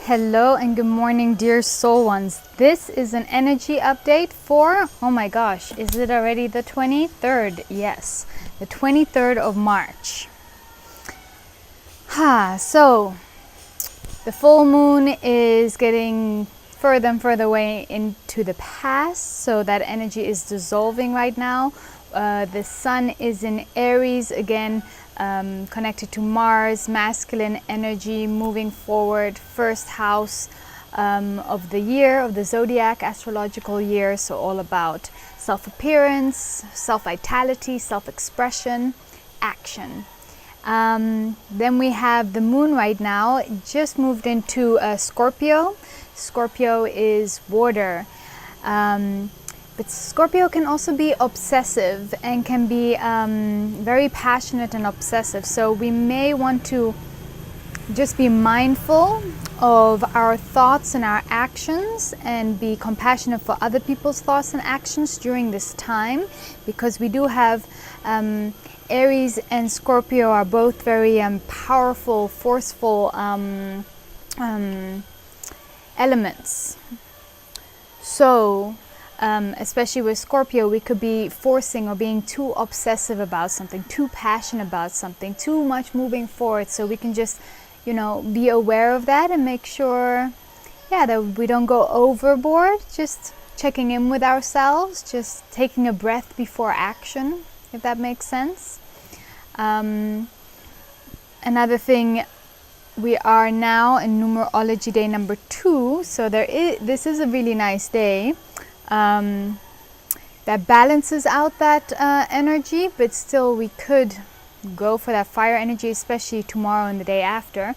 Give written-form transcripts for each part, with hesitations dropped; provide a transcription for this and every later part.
Hello and good morning, dear soul ones. This is an energy update for, oh my gosh, is it already the 23rd? Yes, the 23rd of March. So the full moon is getting further and further away into the past, so that energy is dissolving right now. The sun is in Aries again, connected to Mars, masculine energy moving forward, first house of the year, of the zodiac astrological year, so all about self-appearance, self-vitality, self-expression, action. Then we have the moon right now, it just moved into Scorpio. Scorpio is water. But Scorpio can also be obsessive and can be very passionate and obsessive. So we may want to just be mindful of our thoughts and our actions and be compassionate for other people's thoughts and actions during this time, because we do have Aries and Scorpio are both very powerful, forceful elements. So especially with Scorpio, we could be forcing or being too obsessive about something, too passionate about something, too much moving forward. So we can just, be aware of that and make sure, that we don't go overboard. Just checking in with ourselves, just taking a breath before action, if that makes sense. Another thing, we are now in numerology day number 2, so this is a really nice day. That balances out that energy, but still we could go for that fire energy, especially tomorrow and the day after.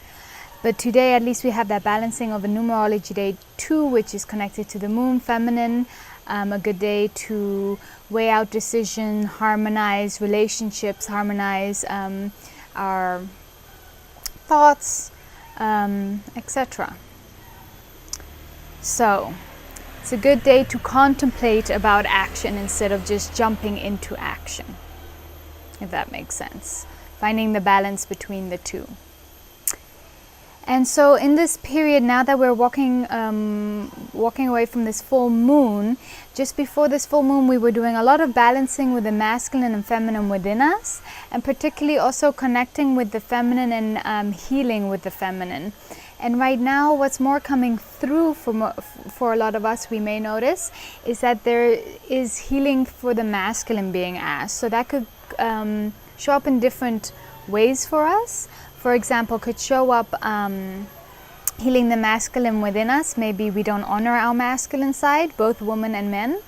But today at least we have that balancing of a numerology day 2, which is connected to the moon, feminine, a good day to weigh out decision, harmonize relationships, harmonize our thoughts, etc. So it's a good day to contemplate about action instead of just jumping into action, if that makes sense. Finding the balance between the two. And so in this period, now that we're walking away from this full moon, just before this full moon we were doing a lot of balancing with the masculine and feminine within us, and particularly also connecting with the feminine and healing with the feminine. And right now, what's more coming through for a lot of us, we may notice, is that there is healing for the masculine being asked. So that could show up in different ways for us. For example, could show up healing the masculine within us. Maybe we don't honor our masculine side, both women and men,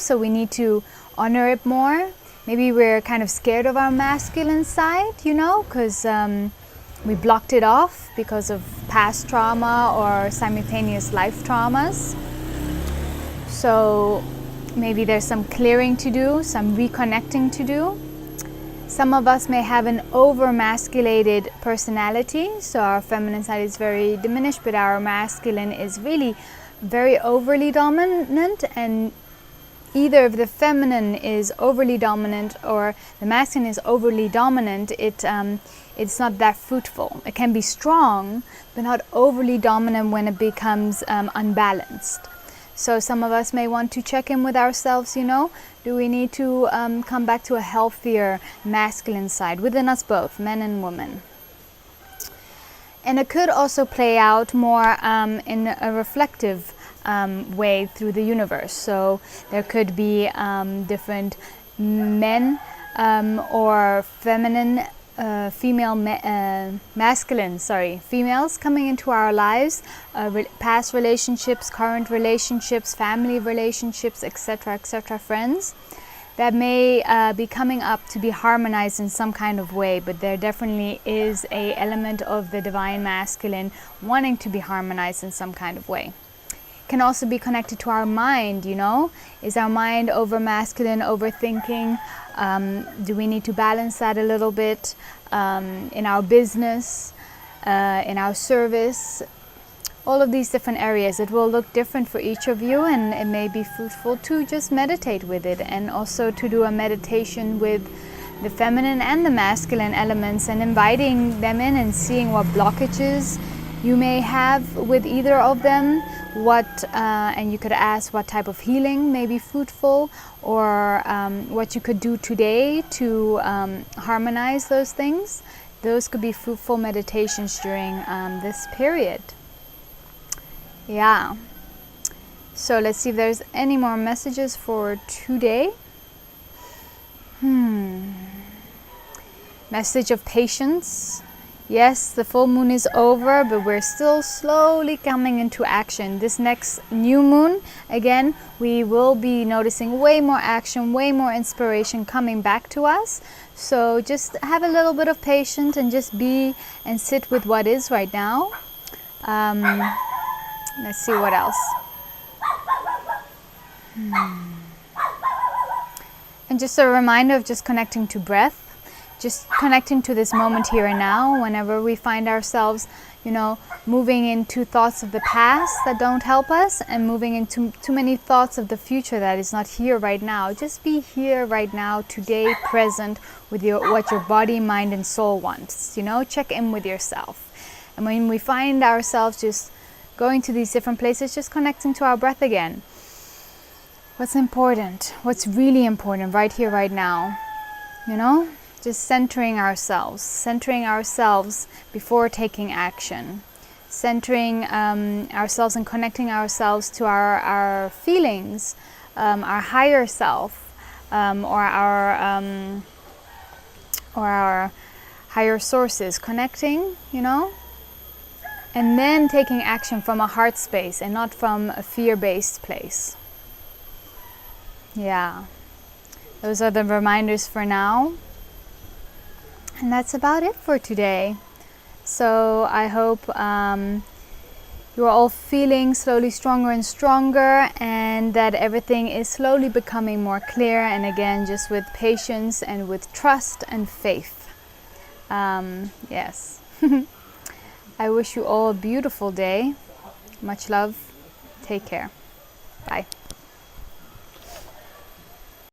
so we need to honor it more. Maybe we're kind of scared of our masculine side, because we blocked it off because of past trauma or simultaneous life traumas. So maybe there's some clearing to do, some reconnecting to do. Some of us may have an over-masculated personality, so our feminine side is very diminished, but our masculine is really very overly dominant, and either if the feminine is overly dominant or the masculine is overly dominant, it's not that fruitful. It can be strong, but not overly dominant when it becomes unbalanced. So some of us may want to check in with ourselves, do we need to come back to a healthier masculine side within us both, men and women. And it could also play out more in a reflective way through the universe. So there could be different men or feminine, females coming into our lives, past relationships, current relationships, family relationships, etc., friends that may be coming up to be harmonized in some kind of way. But there definitely is an element of the divine masculine wanting to be harmonized in some kind of way. Can also be connected to our mind, Is our mind over masculine, overthinking? Do we need to balance that a little bit in our business, in our service? All of these different areas. It will look different for each of you, and it may be fruitful to just meditate with it, and also to do a meditation with the feminine and the masculine elements, and inviting them in and seeing what blockages you may have with either of them, and you could ask what type of healing may be fruitful, or what you could do today to harmonize those things. Those could be fruitful meditations during this period. Yeah. So let's see if there's any more messages for today. Message of patience. Yes, the full moon is over, but we're still slowly coming into action. This next new moon, again, we will be noticing way more action, way more inspiration coming back to us. So just have a little bit of patience and just be and sit with what is right now. Let's see what else. And just a reminder of just connecting to breath. Just connecting to this moment here and now, whenever we find ourselves, moving into thoughts of the past that don't help us, and moving into too many thoughts of the future that is not here right now. Just be here right now, today, present with what your body, mind, and soul wants. Check in with yourself. And when we find ourselves just going to these different places, just connecting to our breath again. What's important? What's really important right here, right now? Just centering ourselves before taking action, centering ourselves and connecting ourselves to our feelings, our higher self, or our higher sources, connecting, and then taking action from a heart space and not from a fear-based place. Yeah, those are the reminders for now. And that's about it for today. So I hope you are all feeling slowly stronger and stronger, and that everything is slowly becoming more clear, and again, just with patience and with trust and faith. Yes. I wish you all a beautiful day. Much love. Take care. Bye.